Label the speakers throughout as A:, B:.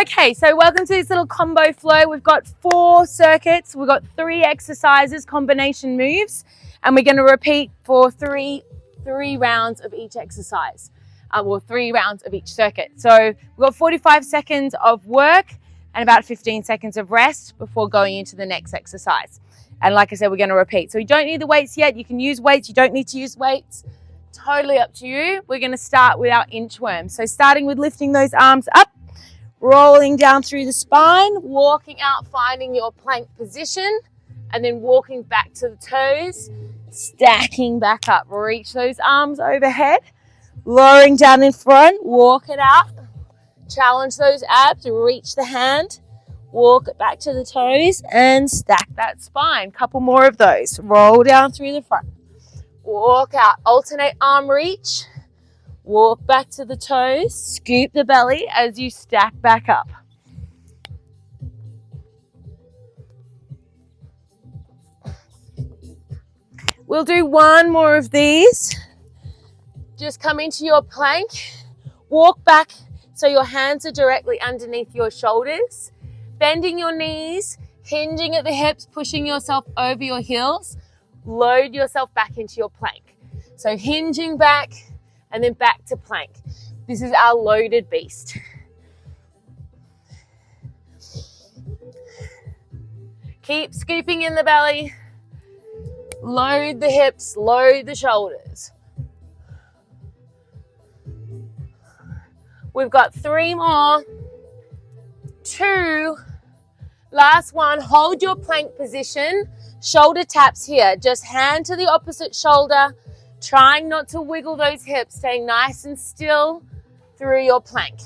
A: Okay, so welcome to this little combo flow. We've got 4 circuits. We've got 3 exercises, combination moves, and we're going to repeat for three rounds of each exercise, or 3 rounds of each circuit. So we've got 45 seconds of work and about 15 seconds of rest before going into the next exercise. And like I said, we're going to repeat. So you don't need the weights yet. You can use weights. You don't need to use weights. Totally up to you. We're going to start with our inchworm. So starting with lifting those arms up, rolling down through the spine, walking out, finding your plank position, and then walking back to the toes, stacking back up. Reach those arms overhead, lowering down in front, walk it out, challenge those abs, reach the hand, walk it back to the toes, and stack that spine. Couple more of those. Roll down through the front, walk out, alternate arm reach, walk back to the toes, scoop the belly as you stack back up. We'll do 1 more of these. Just come into your plank, walk back so your hands are directly underneath your shoulders, bending your knees, hinging at the hips, pushing yourself over your heels, load yourself back into your plank. So hinging back, and then back to plank. This is our loaded beast. Keep scooping in the belly. Load the hips, load the shoulders. We've got 3 more. 2. Last one. Hold your plank position. Shoulder taps here. Just hand to the opposite shoulder. Trying not to wiggle those hips, staying nice and still through your plank.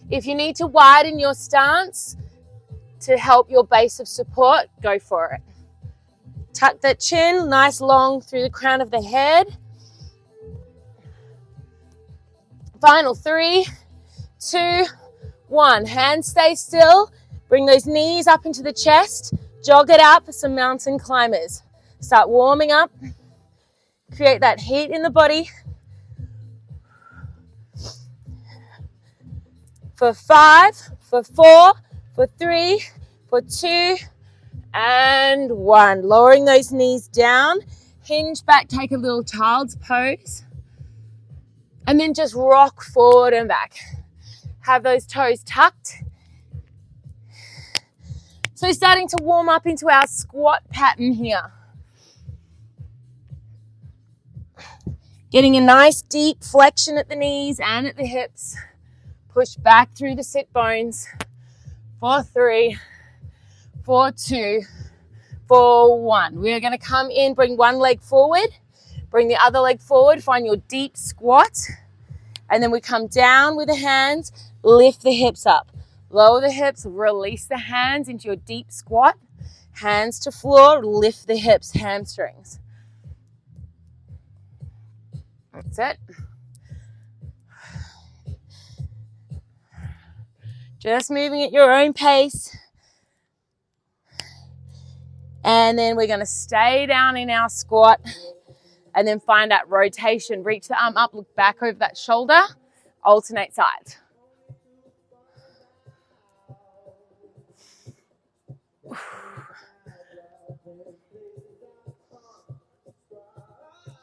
A: If you need to widen your stance to help your base of support, go for it. Tuck that chin, nice long through the crown of the head. Final 3, 2, 1. Hands stay still. Bring those knees up into the chest. Jog it out for some mountain climbers. Start warming up. Create that heat in the body. For 5, for 4, for 3, for 2, and 1. Lowering those knees down. Hinge back, take a little child's pose. And then just rock forward and back. Have those toes tucked. So starting to warm up into our squat pattern here. Getting a nice deep flexion at the knees and at the hips. Push back through the sit bones. For 3, for 2, for 1. We are going to come in, bring one leg forward, bring the other leg forward, find your deep squat. And then we come down with the hands, lift the hips up. Lower the hips, release the hands into your deep squat. Hands to floor, lift the hips, hamstrings. That's it. Just moving at your own pace. And then we're going to stay down in our squat and then find that rotation. Reach the arm up, look back over that shoulder, alternate sides.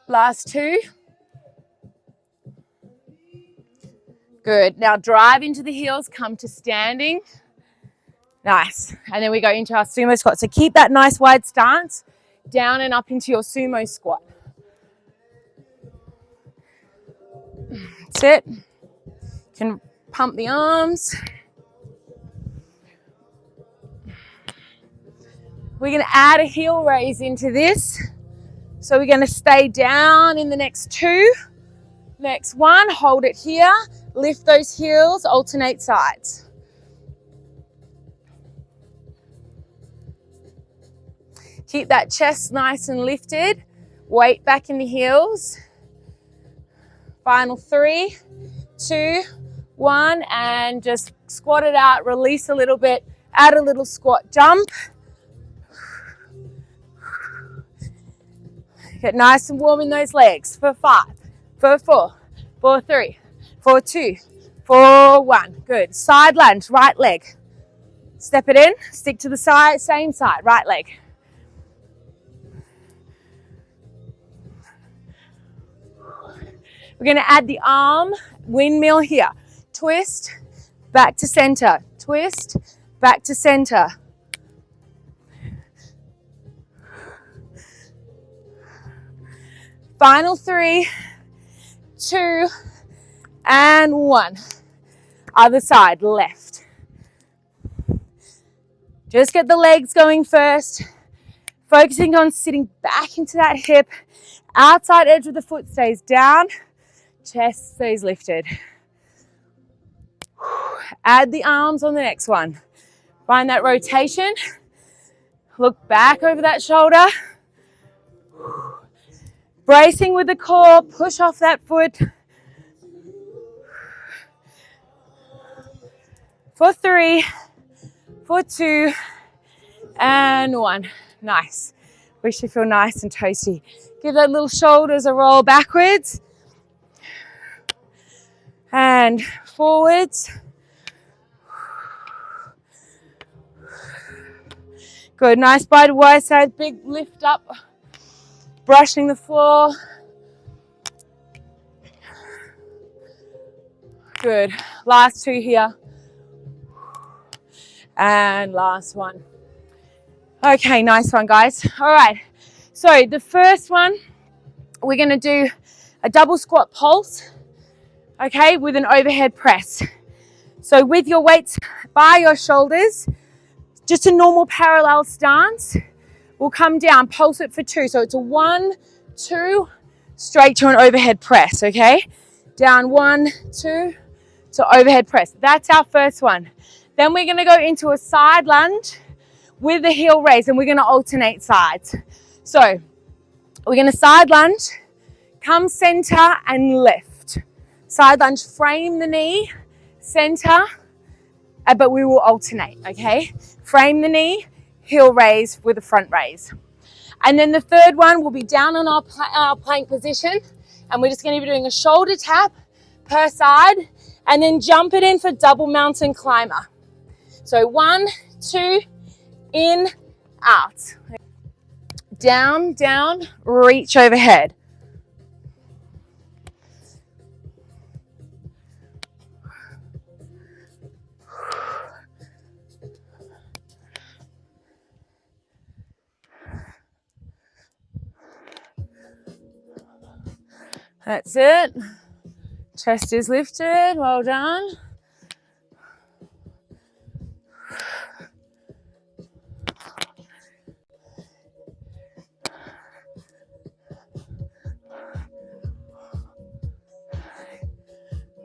A: Last 2. Good. Now drive into the heels, come to standing. Nice. And then we go into our sumo squat. So keep that nice wide stance, down and up into your sumo squat. That's it. You can pump the arms. We're going to add a heel raise into this. So we're going to stay down in the next 2. Next 1, hold it here. Lift those heels, alternate sides. Keep that chest nice and lifted. Weight back in the heels. Final 3, 2, 1, and just squat it out, release a little bit, add a little squat jump. Get nice and warm in those legs for 5, for 4, for 3, for 2, 4, 1. Good. Side lunge, right leg. Step it in, stick to the side, same side, right leg. We're going to add the arm windmill here. Twist, back to center. Twist, back to center. Final 3, 2, and 1. Other side, left. Just get the legs going first. Focusing on sitting back into that hip. Outside edge of the foot stays down. Chest stays lifted. Add the arms on the next one. Find that rotation. Look back over that shoulder. Bracing with the core. Push off that foot. For 3, for 2, and 1. Nice. We should feel nice and toasty. Give that little shoulders a roll backwards. And forwards. Good. Nice by the wide side. Big lift up. Brushing the floor. Good. Last 2 here. And last one. Okay, nice one, guys. All right. So the first one, we're going to do a double squat pulse, okay, with an overhead press. So with your weights by your shoulders, just a normal parallel stance. We'll come down, pulse it for 2. So it's a 1, 2, straight to an overhead press, okay? Down 1, 2, to overhead press. That's our first one. Then we're going to go into a side lunge with the heel raise, and we're going to alternate sides. So we're going to side lunge, come center and lift. Side lunge, frame the knee, center, but we will alternate, okay? Frame the knee, heel raise with a front raise. And then the third one will be down on our plank position, and we're just going to be doing a shoulder tap per side, and then jump it in for double mountain climber. So 1, 2, in, out. Down, down, reach overhead. That's it. Chest is lifted. Well done.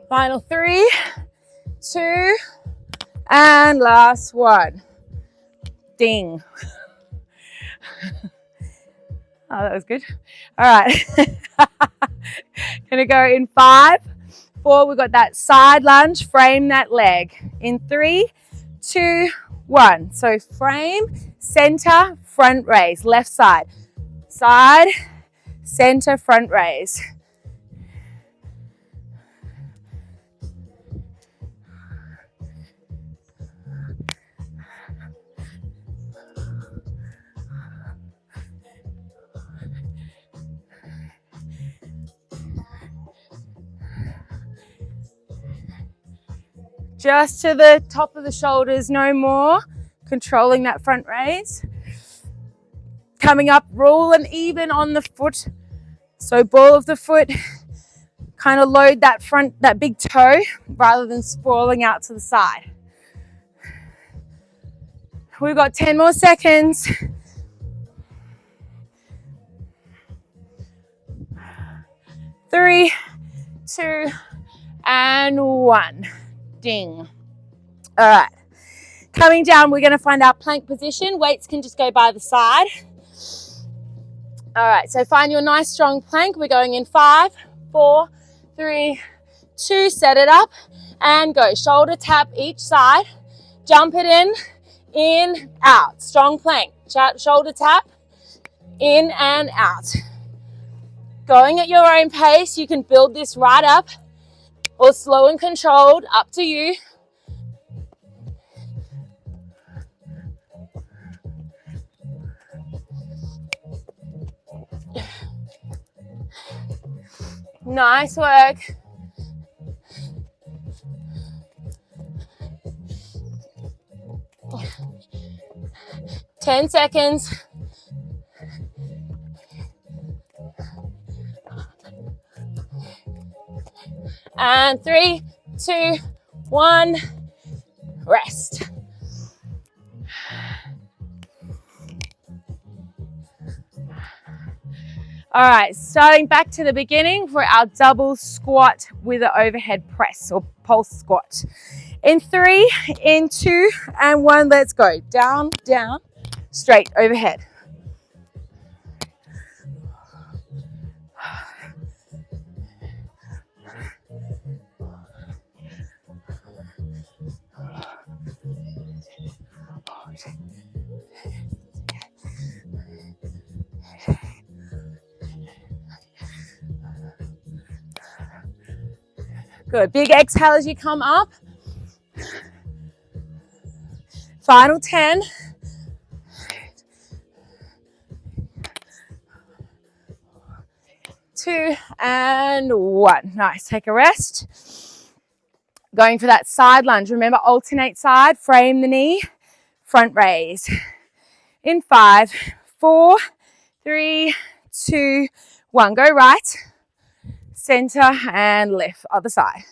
A: Final 3, 2, and last one. Ding. Oh, that was good. All right. Gonna go in 5, 4. We've got that side lunge, frame that leg. In 3, 2, 1. So frame, center, front raise, left side. Side, center, front raise. Just to the top of the shoulders, no more. Controlling that front raise. Coming up, roll and even on the foot. So ball of the foot, kind of load that big toe rather than sprawling out to the side. We've got 10 more seconds. 3, 2, and 1. Ding. All right. Coming down, we're going to find our plank position. Weights can just go by the side. All right. So find your nice strong plank. We're going in 5, 4, 3, 2. Set it up and go. Shoulder tap each side. Jump it in, out. Strong plank. Shoulder tap, in and out. Going at your own pace. You can build this right up, or slow and controlled, up to you. Nice work. Ten seconds. And 3, 2, 1, rest. All right, starting back to the beginning for our double squat with an overhead press or pulse squat. In 3, in 2, and 1, let's go. Down, down, straight overhead. Good, big exhale as you come up. Final 10. 2 and 1. Nice, take a rest. Going for that side lunge. Remember, alternate side, frame the knee, front raise. In 5, 4, 3, 2, 1. Go right, center, and lift. Other side.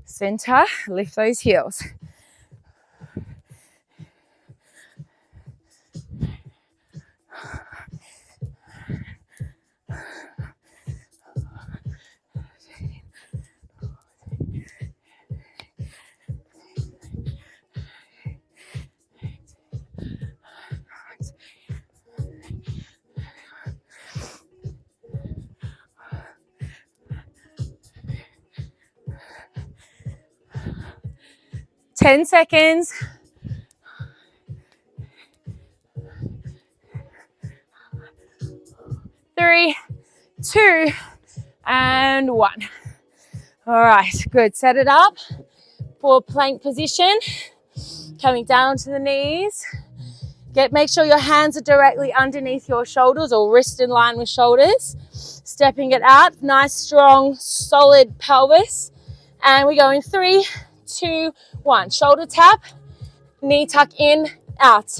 A: Center, lift those heels. Ten seconds. 3, 2, and 1. All right, good. Set it up for plank position. Coming down to the knees. Make sure your hands are directly underneath your shoulders or wrist in line with shoulders. Stepping it out. Nice, strong, solid pelvis. And we go in 3, 2, 1. Shoulder tap. Knee tuck in, out.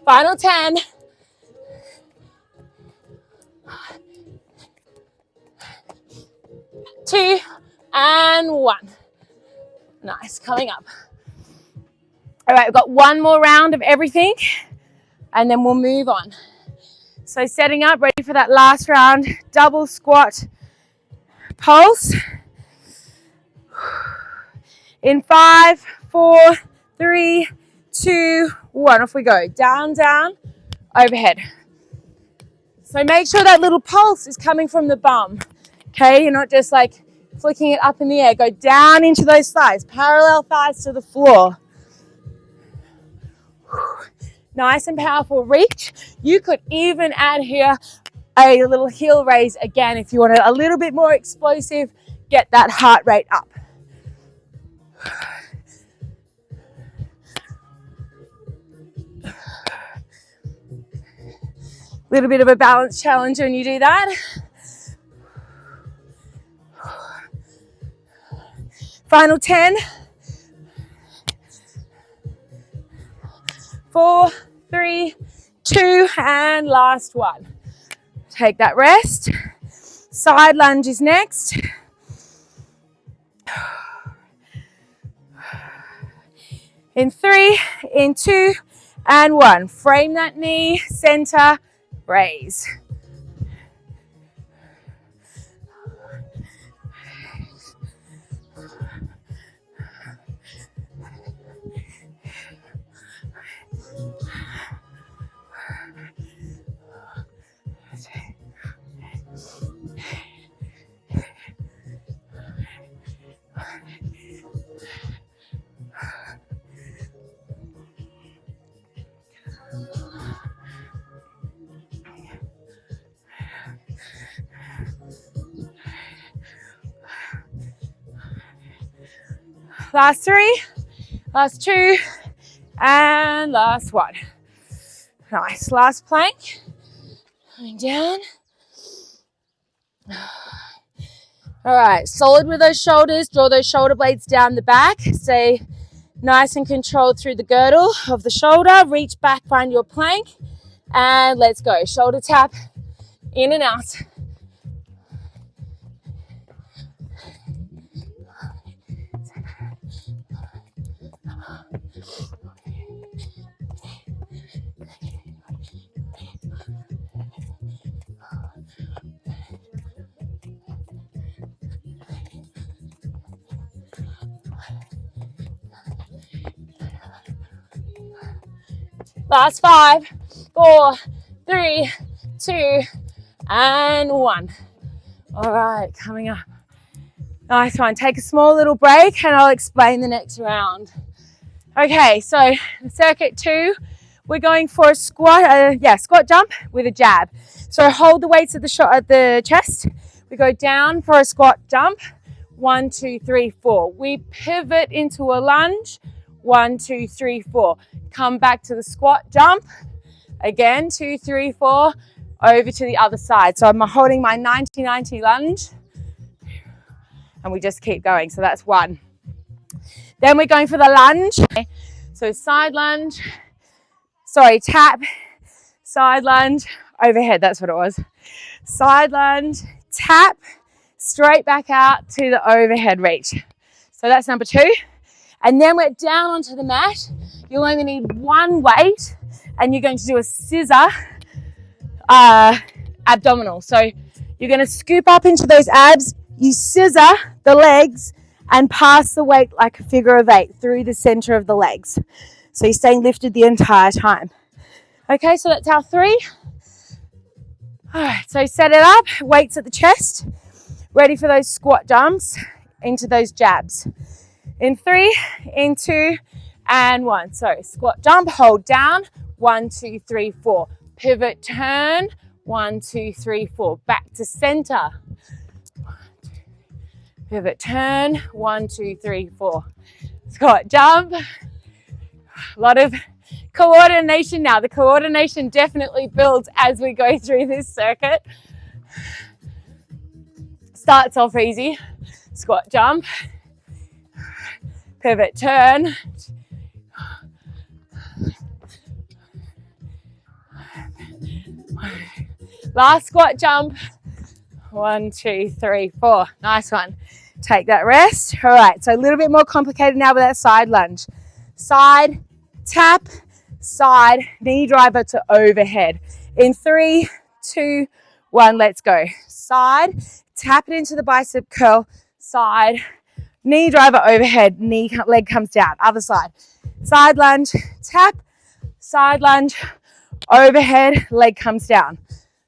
A: Final 10. 2 and 1. Nice, coming up. All right, we've got one more round of everything and then we'll move on. So setting up, ready for that last round, double squat, pulse. In 5, 4, 3, 2, 1. Off we go. Down, down, overhead. So make sure that little pulse is coming from the bum. Okay, you're not just like flicking it up in the air. Go down into those thighs, parallel thighs to the floor. Nice and powerful reach. You could even add here a little heel raise again if you want it a little bit more explosive. Get that heart rate up. Little bit of a balance challenge when you do that. Final 10. 4, 3, 2, and last one. Take that rest. Side lunge is next. In 3, in 2, and 1. Frame that knee, center, raise. Last 3, last 2, and last 1. Nice. Last plank. Coming down. All right, solid with those shoulders. Draw those shoulder blades down the back. Stay nice and controlled through the girdle of the shoulder. Reach back, find your plank, and let's go. Shoulder tap, in and out. Last 5, 4, 3, 2, and 1. All right, coming up. Nice one. Take a small little break and I'll explain the next round. Okay, so circuit 2, we're going for a squat, squat jump with a jab. So hold the weights at the chest. We go down for a squat jump. 1, 2, 3, 4. We pivot into a lunge. 1, 2, 3, 4. Come back to the squat jump. Again, 2, 3, 4. Over to the other side. So I'm holding my 90-90 lunge. And we just keep going. So that's 1. Then we're going for the lunge. So side lunge. Sorry, tap. Side lunge. Overhead, that's what it was. Side lunge. Tap. Straight back out to the overhead reach. So that's number 2. And then we're down onto the mat. You'll only need 1 weight and you're going to do a scissor abdominal. So you're going to scoop up into those abs, you scissor the legs and pass the weight like a figure of 8 through the center of the legs. So you're staying lifted the entire time. Okay, so that's our 3. All right, so set it up, weights at the chest, ready for those squat jumps into those jabs. In 3, in 2, and 1. So squat jump, hold down, 1, 2, 3, 4. Pivot, turn, 1, 2, 3, 4. Back to center. Pivot, turn, 1, 2, 3, 4. Squat jump. A lot of coordination now. The coordination definitely builds as we go through this circuit. Starts off easy. Squat jump. Pivot, turn. Last squat jump. 1, 2, 3, 4. Nice one. Take that rest. All right, so a little bit more complicated now with that side lunge. Side, tap, side, knee driver to overhead. In 3, 2, 1, let's go. Side, tap it into the bicep curl, side, knee driver overhead, leg comes down, other side. Side lunge, tap, side lunge, overhead, leg comes down.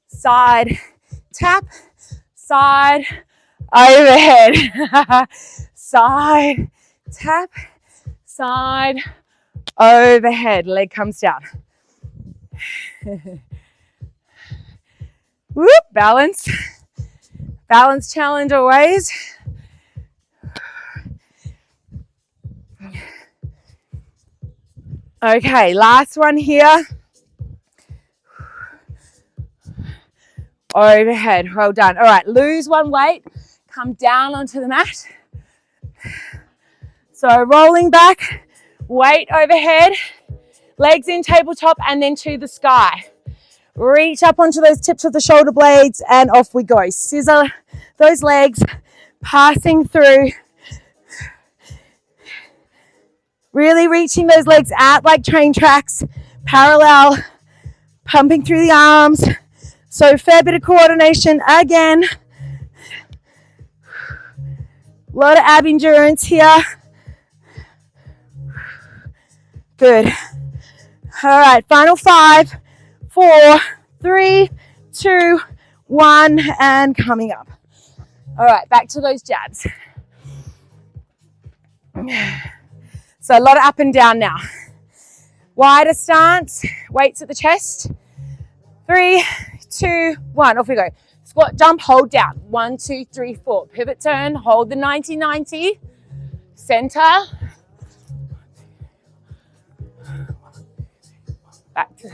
A: Side, tap, side, overhead. Side, tap, side, overhead, leg comes down. Whoop, balance. Balance challenge always. Okay, last one here. Overhead, well done. All right, lose 1 weight, come down onto the mat. So rolling back, weight overhead, legs in tabletop and then to the sky. Reach up onto those tips of the shoulder blades and off we go. Scissor those legs, passing through. Really reaching those legs out like train tracks, parallel, pumping through the arms. So a fair bit of coordination again. A lot of ab endurance here. Good. All right, final 5, 4, 3, 2, 1, and coming up. All right, back to those jabs. So a lot of up and down now. Wider stance, weights at the chest. 3, 2, 1, off we go. Squat, jump, hold down. 1, 2, 3, 4. Pivot turn, hold the 90-90. Center. Back to,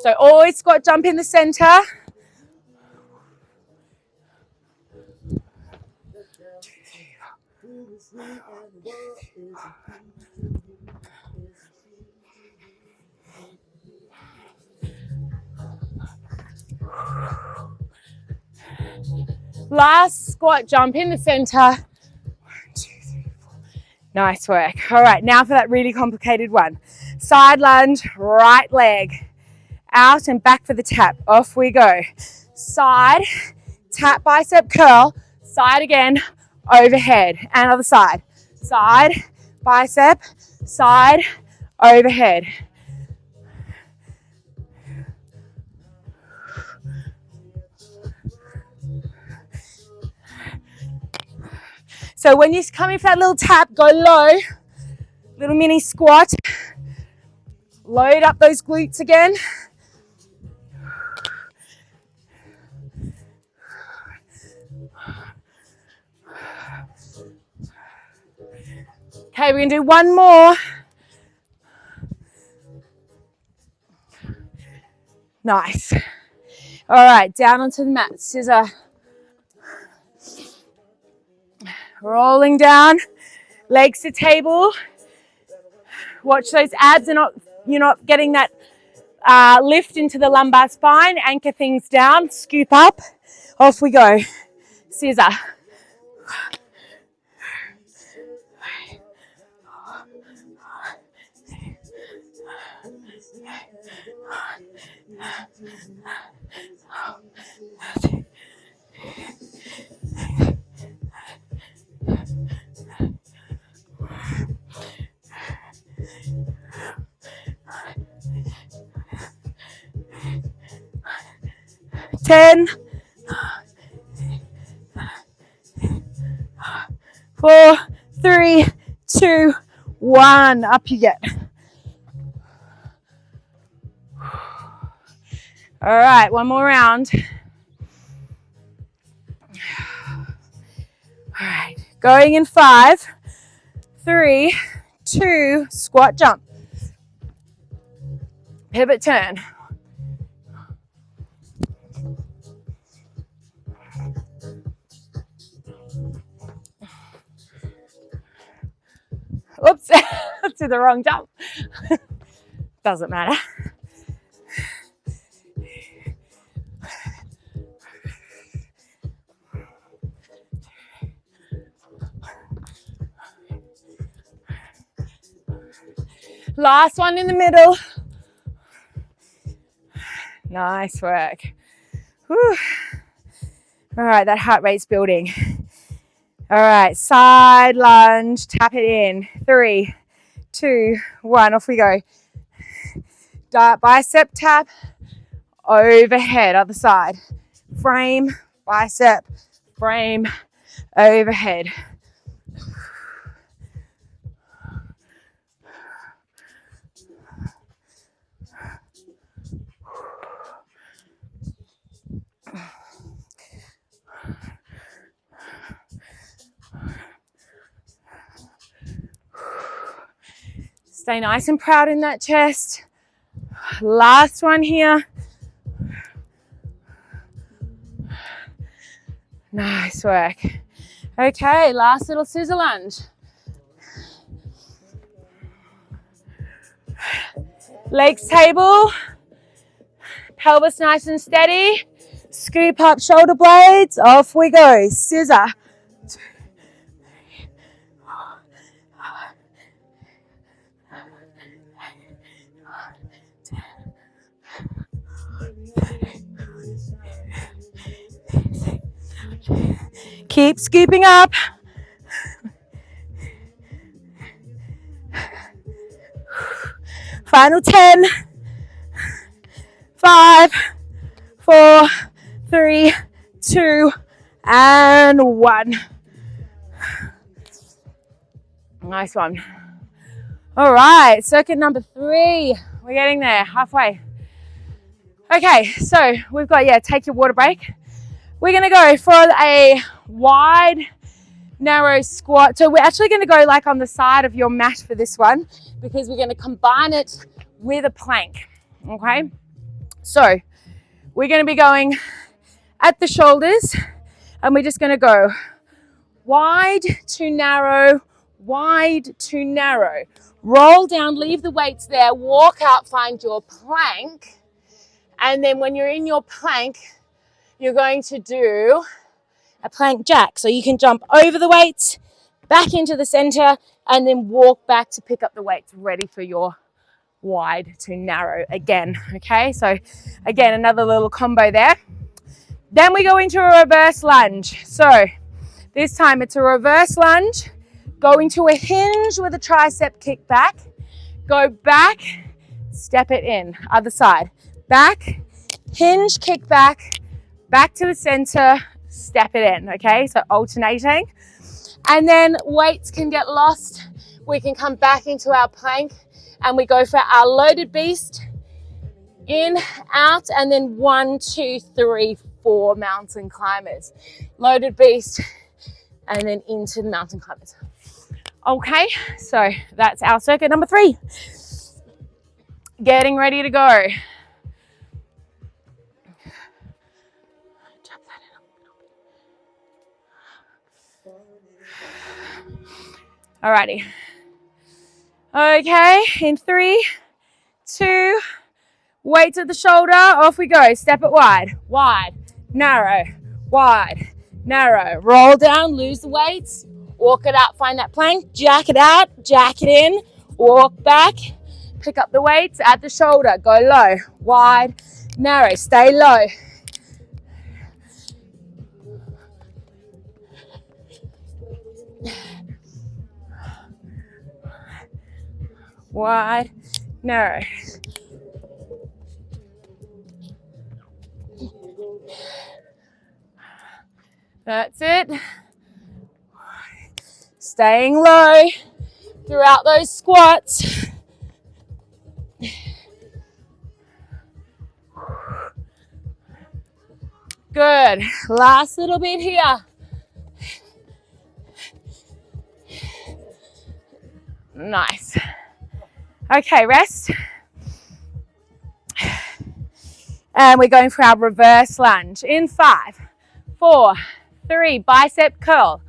A: so always squat, jump in the center. Last squat, jump in the center. 1, 2, 3, 4. Nice work. All right, now for that really complicated one. Side lunge, right leg out and back for the tap. Off we go. Side, tap, bicep curl, side again, overhead, and other side. Side, bicep, side, overhead. So when you're coming for that little tap, go low, little mini squat. Load up those glutes again. Okay, we're gonna do one more. Nice. All right, down onto the mat, scissor. Rolling down, legs to table. Watch those abs and you're not getting that lift into the lumbar spine. Anchor things down, scoop up. Off we go. Scissor. Ten, 4, 3, 2, 1. Up you get. All right, one more round. All right, going in 5, 3, 2, squat, jump. Pivot turn. Oops, let's do the wrong jump. Doesn't matter. Last one in the middle. Nice work. Whew. All right, that heart rate's building. All right, side lunge, tap it in. 3, 2, 1, off we go. Bicep tap, overhead, other side. Frame, bicep, frame, overhead. Stay nice and proud in that chest. Last one here. Nice work. Okay, last little scissor lunge. Legs table. Pelvis nice and steady. Scoop up shoulder blades. Off we go. Scissor. Keep scooping up. Final 10. 5, 4, 3, 2, and 1. Nice one. All right, circuit number 3. We're getting there, halfway. Okay, so we've got, take your water break. We're gonna go for a wide, narrow squat. So we're actually gonna go like on the side of your mat for this one because we're gonna combine it with a plank, okay? So we're gonna be going at the shoulders and we're just gonna go wide to narrow, wide to narrow. Roll down, leave the weights there, walk out, find your plank. And then when you're in your plank, you're going to do a plank jack. So you can jump over the weights, back into the center, and then walk back to pick up the weights, ready for your wide to narrow again, okay? So again, another little combo there. Then we go into a reverse lunge. So this time it's a reverse lunge, go into a hinge with a tricep kick back, go back, step it in, other side, back, hinge, kick back, back to the center, step it in, okay? So alternating. And then weights can get lost. We can come back into our plank and we go for our loaded beast, in, out, and then 1, 2, 3, 4 mountain climbers. Loaded beast, and then into the mountain climbers. Okay, so that's our circuit number 3. Getting ready to go. Alrighty. Okay, in 3, 2, weights at the shoulder, off we go. Step it wide, wide, narrow, wide, narrow. Roll down, lose the weights, walk it out, find that plank, jack it out, jack it in, walk back, pick up the weights at the shoulder, go low, wide, narrow, stay low. Wide, narrow. That's it. Staying low throughout those squats. Good. Last little bit here. Nice. Okay, rest. And we're going for our reverse lunge. In 5, 4, 3, bicep curl.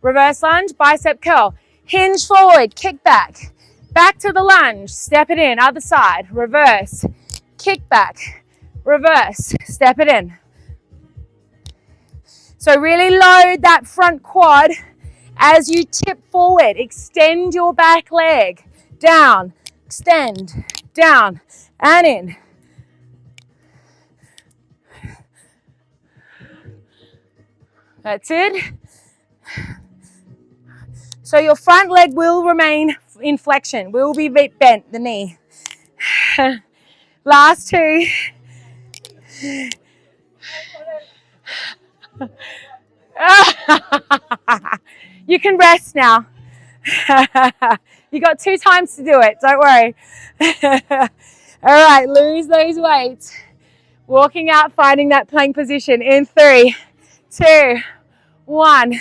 A: Reverse lunge, bicep curl. Hinge forward, kick back. Back to the lunge, step it in, other side. Reverse, kick back. Reverse, step it in. So really load that front quad as you tip forward. Extend your back leg. Down, extend, down, and in. That's it. So your front leg will remain in flexion, will be bent, the knee. Last 2. You can rest now. You got 2 times to do it, don't worry. All right, lose those weights. Walking out, finding that plank position in 3, 2, 1.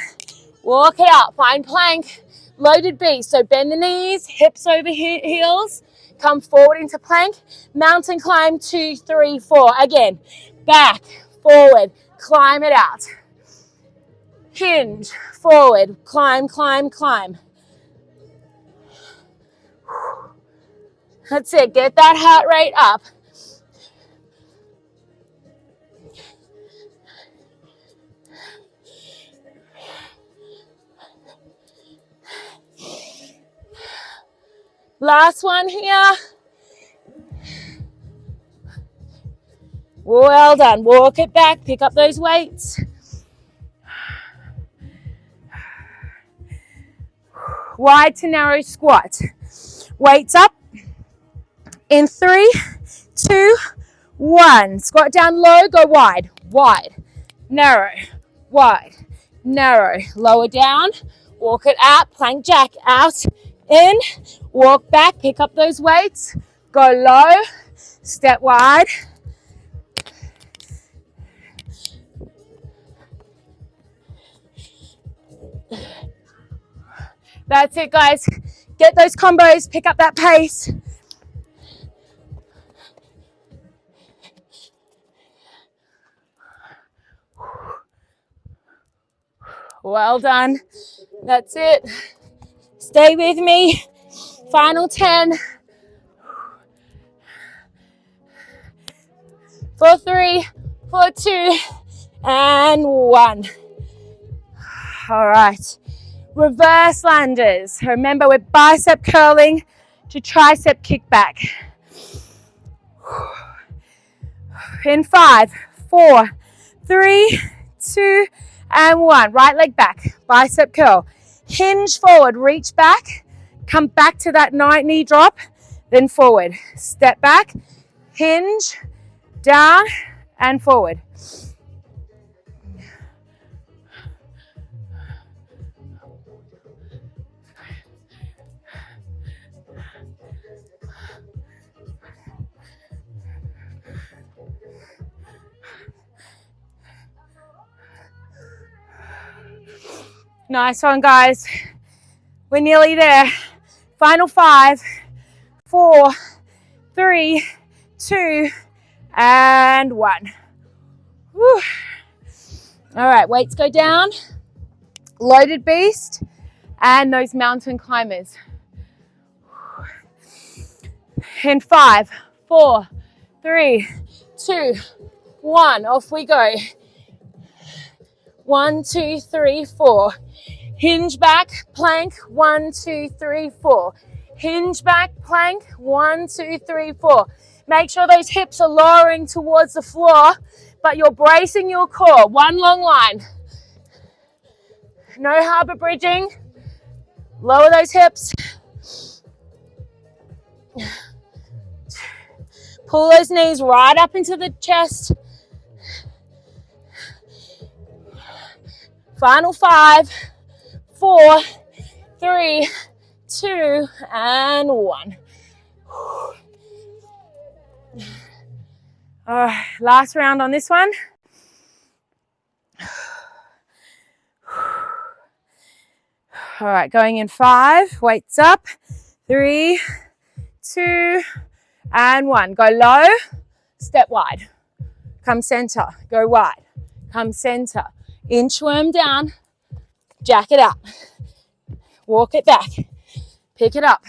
A: Walk out, find plank, loaded beast. So bend the knees, hips over heels, come forward into plank, mountain climb 2, 3, 4. Again, back, forward, climb it out. Hinge, forward, climb, climb, climb. That's it, get that heart rate up. Last one here. Well done. Walk it back, pick up those weights. Wide to narrow squat. Weights up. In 3, 2, 1. Squat down low, go wide, wide, narrow, wide, narrow. Lower down, walk it out, plank jack, out, In, walk back, pick up those weights, go low, step wide. That's it, guys. Get those combos, pick up that pace. Well done. That's it. Stay with me. Final 10. 4, 3, 4, 2, and 1. All right. Reverse lunges. Remember, we're bicep curling to tricep kickback. In 5, 4, 3, 2, and 1. Right leg back. Bicep curl. Hinge forward. Reach back. Come back to that knee drop. Then forward. Step back. Hinge. Down and forward. Nice one, guys. We're nearly there. Final 5, 4, 3, 2, and 1. Whew. All right, weights go down. Loaded beast and those mountain climbers. In 5, 4, 3, 2, 1. Off we go. 1, 2, 3, 4. Hinge back, plank. 1, 2, 3, 4. Hinge back, plank. 1, 2, 3, 4. Make sure those hips are lowering towards the floor, but you're bracing your core. One long line. No harbor bridging. Lower those hips. Pull those knees right up into the chest. Final 5, 4, 3, 2, and 1. All right, last round on this one. All right, going in 5, weights up. 3, 2, and 1. Go low, step wide. Come center, go wide. Come center. Inchworm down, jack it up. Walk it back. Pick it up.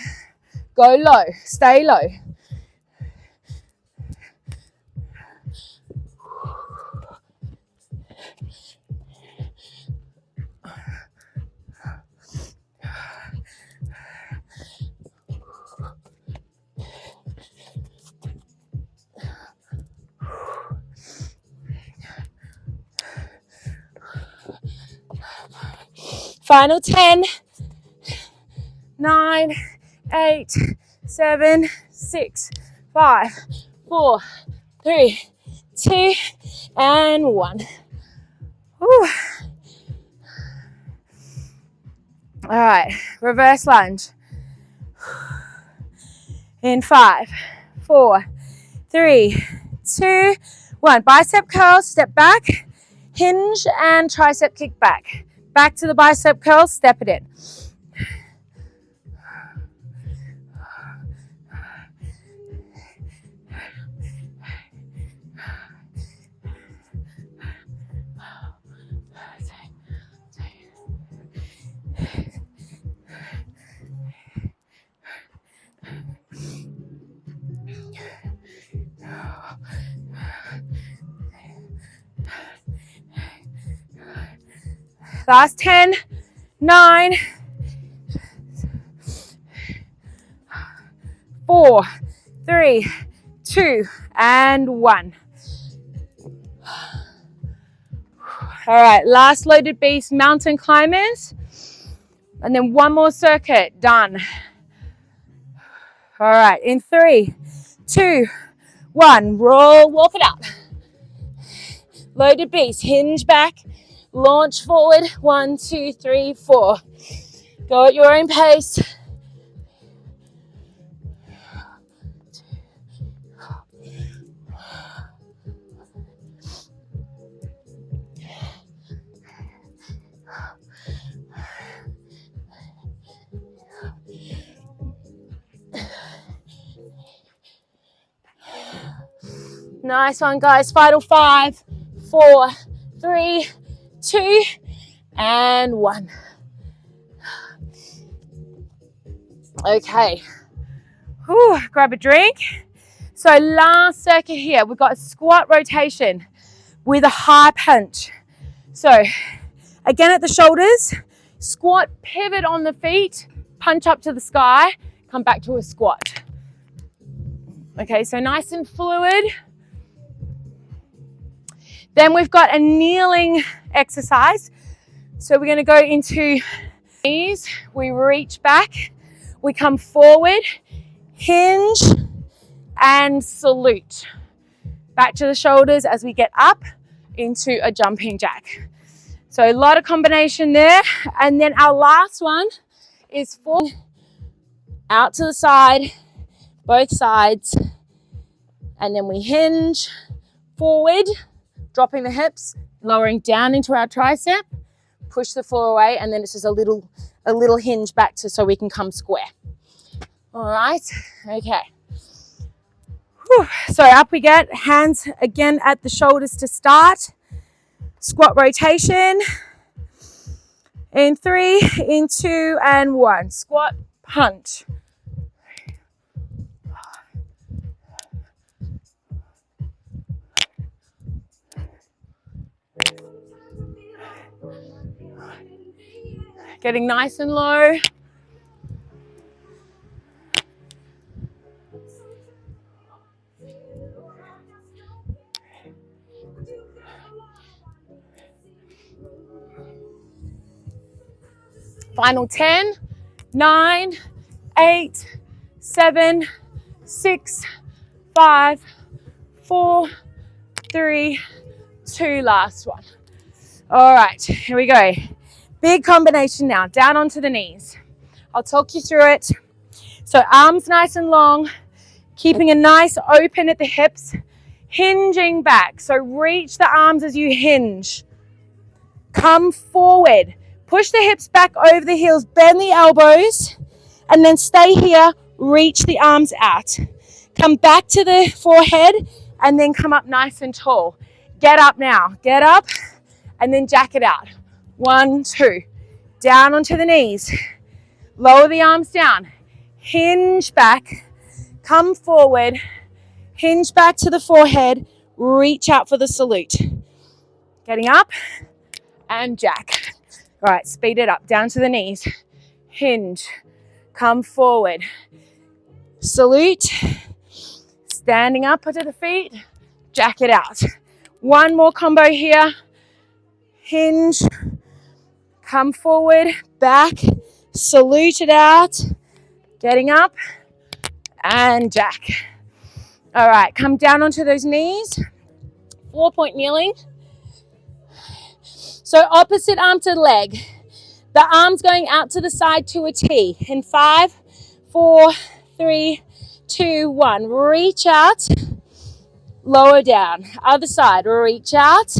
A: Go low, stay low. Final 10, 9, 8, 7, 6, 5, 4, 3, 2, and 1. Whew. All right, reverse lunge. In 5, 4, 3, 2, 1. Bicep curl, step back, hinge, and tricep kick back. Back to the bicep curl, step it in. Last 10, 9, 4, 3, 2, and 1. All right, last loaded beast, mountain climbers. And then one more circuit, done. All right, in 3, 2, 1, roll, walk it up. Loaded beast, hinge back, launch forward, 1, 2, 3, 4. Go at your own pace. Nice one, guys. Final 5, 4, 3, 2, and 1. Okay. Whew, grab a drink. So last circuit here, we've got a squat rotation with a high punch. So again at the shoulders, squat, pivot on the feet, punch up to the sky, come back to a squat. Okay, so nice and fluid. Then we've got a kneeling exercise. So we're going to go into knees, we reach back, we come forward, hinge and salute. Back to the shoulders as we get up into a jumping jack. So a lot of combination there. And then our last one is forward, out to the side, both sides. And then we hinge forward, dropping the hips, lowering down into our tricep, push the floor away, and then it's just a little hinge back so we can come square. All right, okay. Whew. So up we get, hands again at the shoulders to start. Squat rotation. In 3, in 2, and 1. Squat, punch. Getting nice and low. Final 10, 9, 8, 7, 6, 5, 4, 3, 2, last one. All right, here we go. Big combination now, down onto the knees. I'll talk you through it. So arms nice and long, keeping a nice open at the hips, hinging back. So reach the arms as you hinge. Come forward. Push the hips back over the heels, bend the elbows, and then stay here, reach the arms out. Come back to the forehead, and then come up nice and tall. Get up now, get up, and then jack it out. 1, 2, down onto the knees. Lower the arms down, hinge back, come forward, hinge back to the forehead, reach out for the salute. Getting up, and jack. All right, speed it up, down to the knees, hinge, come forward, salute, standing up to the feet, jack it out. One more combo here, hinge, come forward, back, salute it out, getting up, and jack. All right, come down onto those knees, 4-point kneeling. So opposite arm to leg. The arms going out to the side to a T. In 5, 4, 3, 2, 1. Reach out, lower down. Other side, reach out,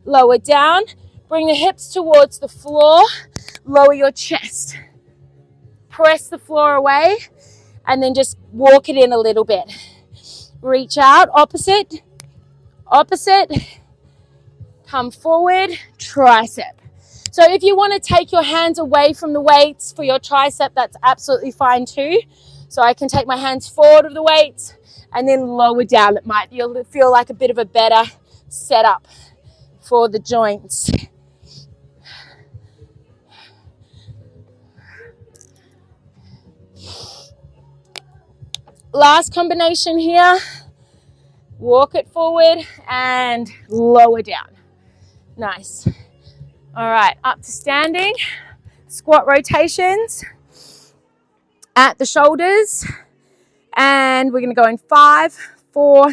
A: lower down. Bring the hips towards the floor. Lower your chest. Press the floor away and then just walk it in a little bit. Reach out, opposite, opposite. Come forward, tricep. So if you want to take your hands away from the weights for your tricep, that's absolutely fine too. So I can take my hands forward of the weights and then lower down. It might feel like a bit of a better setup for the joints. Last combination here. Walk it forward and lower down. Nice. All right, up to standing. Squat rotations at the shoulders. And we're going to go in 5, 4,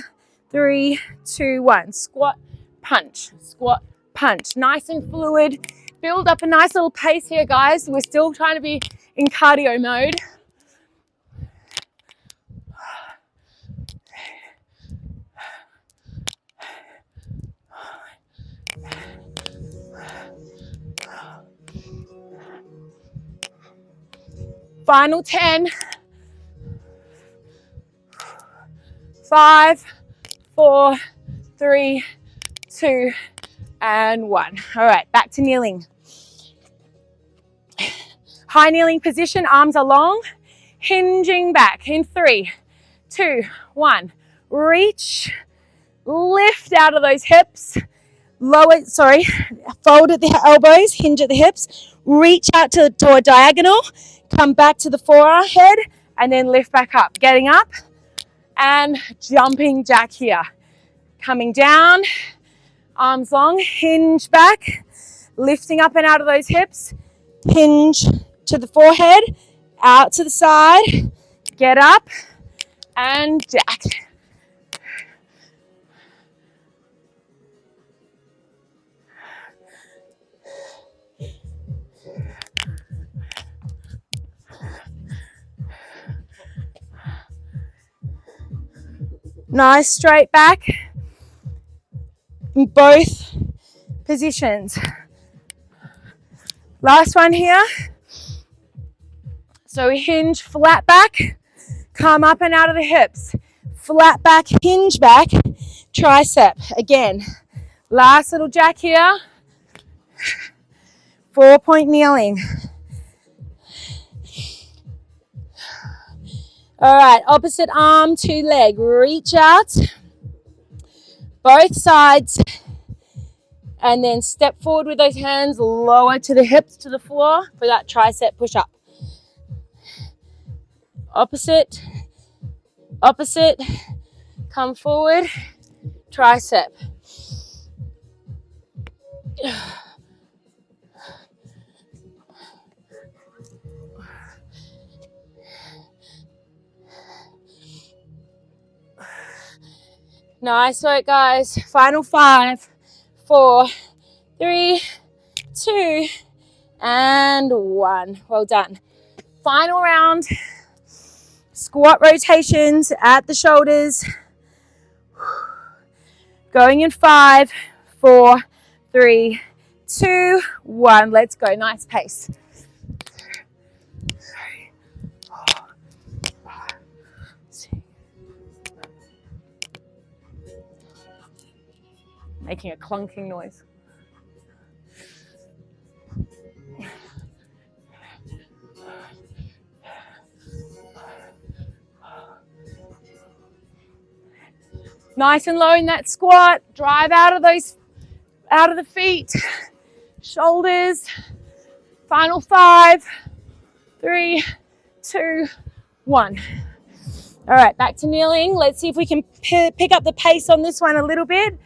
A: 3, 2, 1. Squat, punch, squat, punch. Nice and fluid. Build up a nice little pace here, guys. We're still trying to be in cardio mode. Final 10, 5, 4, 3, 2, and 1. All right, back to kneeling. High kneeling position, arms are long, hinging back in 3, 2, 1. Reach, lift out of those hips, fold at the elbows, hinge at the hips, reach out to a diagonal, come back to the forehead, and then lift back up. Getting up and jumping jack here. Coming down, arms long, hinge back, lifting up and out of those hips, hinge to the forehead, out to the side, get up and jack. Nice straight back in both positions. Last one here. So we hinge, flat back, come up and out of the hips. Flat back, hinge back, tricep. Again, last little jack here. 4-point kneeling. All right, opposite arm to leg. Reach out, both sides, and then step forward with those hands, lower to the hips to the floor for that tricep push-up. Opposite, opposite, come forward, tricep. Nice work, guys. Final 5, 4, 3, 2, and 1. Well done. Final round. Squat rotations at the shoulders. Going in 5, 4, 3, 2, 1. Let's go. Nice pace. Making a clunking noise. Nice and low in that squat. Drive out of the feet, shoulders. Final 5, 3, 2, 1. All right, back to kneeling. Let's see if we can pick up the pace on this one a little bit.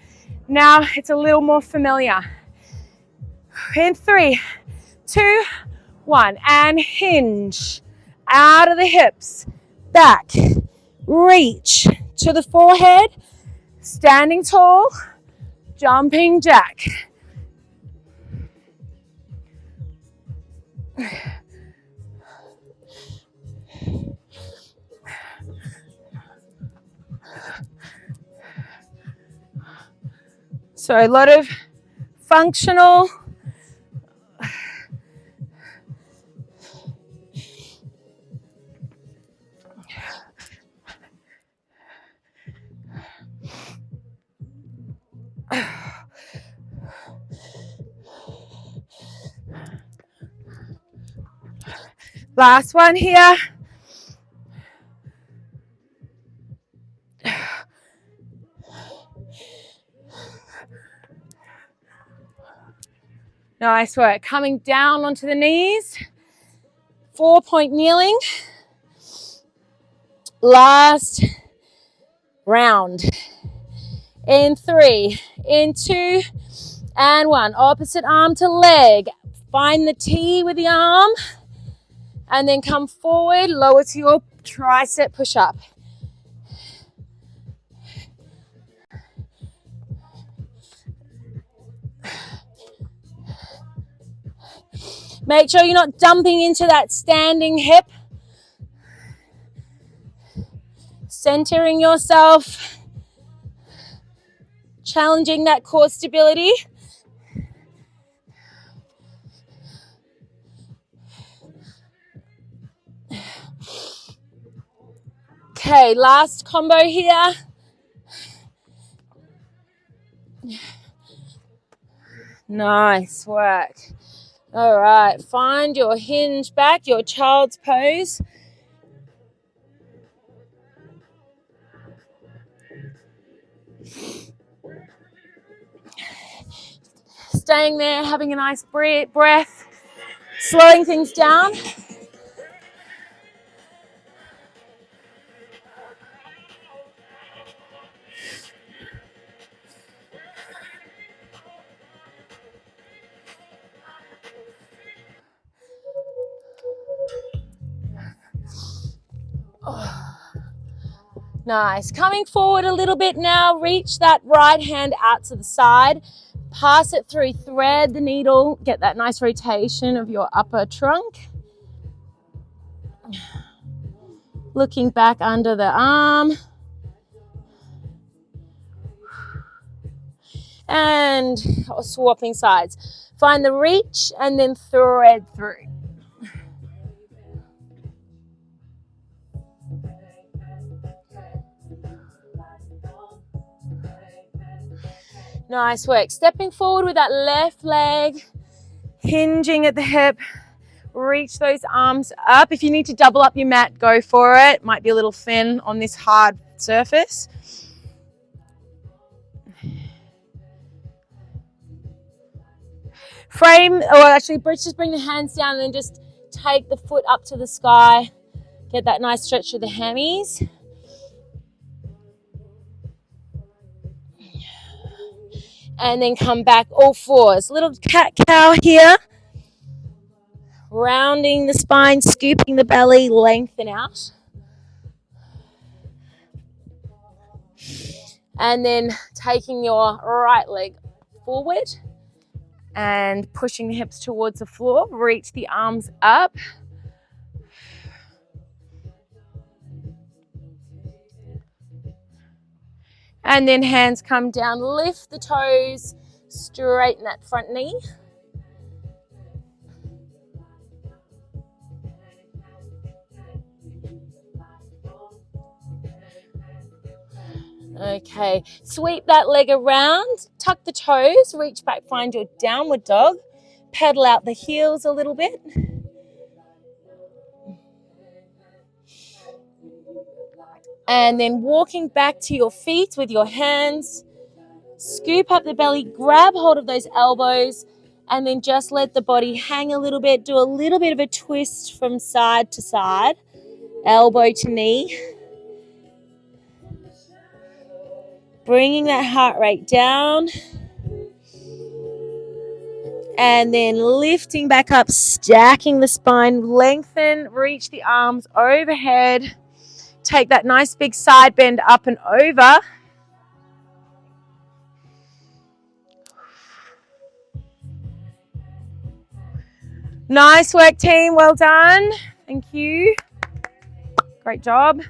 A: Now it's a little more familiar. In 3, 2, 1, and hinge. Out of the hips, back, reach to the forehead, standing tall, jumping jack. So a lot of functional last one here. Nice work. Coming down onto the knees. 4-point kneeling. Last round. In 3, in 2, and 1. Opposite arm to leg. Find the T with the arm. And then come forward, lower to your tricep push-up. Make sure you're not dumping into that standing hip. Centering yourself. Challenging that core stability. Okay, last combo here. Nice work. All right, find your hinge back, your child's pose. Staying there, having a nice breath, slowing things down. Oh. Nice. Coming forward a little bit now, reach that right hand out to the side, pass it through, thread the needle, get that nice rotation of your upper trunk. Looking back under the arm. And swapping sides. Find the reach and then thread through. Nice work. Stepping forward with that left leg, hinging at the hip. Reach those arms up. If you need to double up your mat, go for it. Might be a little thin on this hard surface. Frame, or actually just bring the hands down and then just take the foot up to the sky. Get that nice stretch of the hammies. And then come back all fours. Little cat-cow here. Rounding the spine, scooping the belly, lengthen out. And then taking your right leg forward and pushing the hips towards the floor. Reach the arms up. And then hands come down, lift the toes, straighten that front knee. Okay, sweep that leg around, tuck the toes, reach back, find your downward dog. Pedal out the heels a little bit. And then walking back to your feet with your hands. Scoop up the belly, grab hold of those elbows, and then just let the body hang a little bit. Do a little bit of a twist from side to side, elbow to knee. Bringing that heart rate down. And then lifting back up, stacking the spine, lengthen, reach the arms overhead. Take that nice big side bend up and over. Nice work, team. Well done. Thank you. Great job.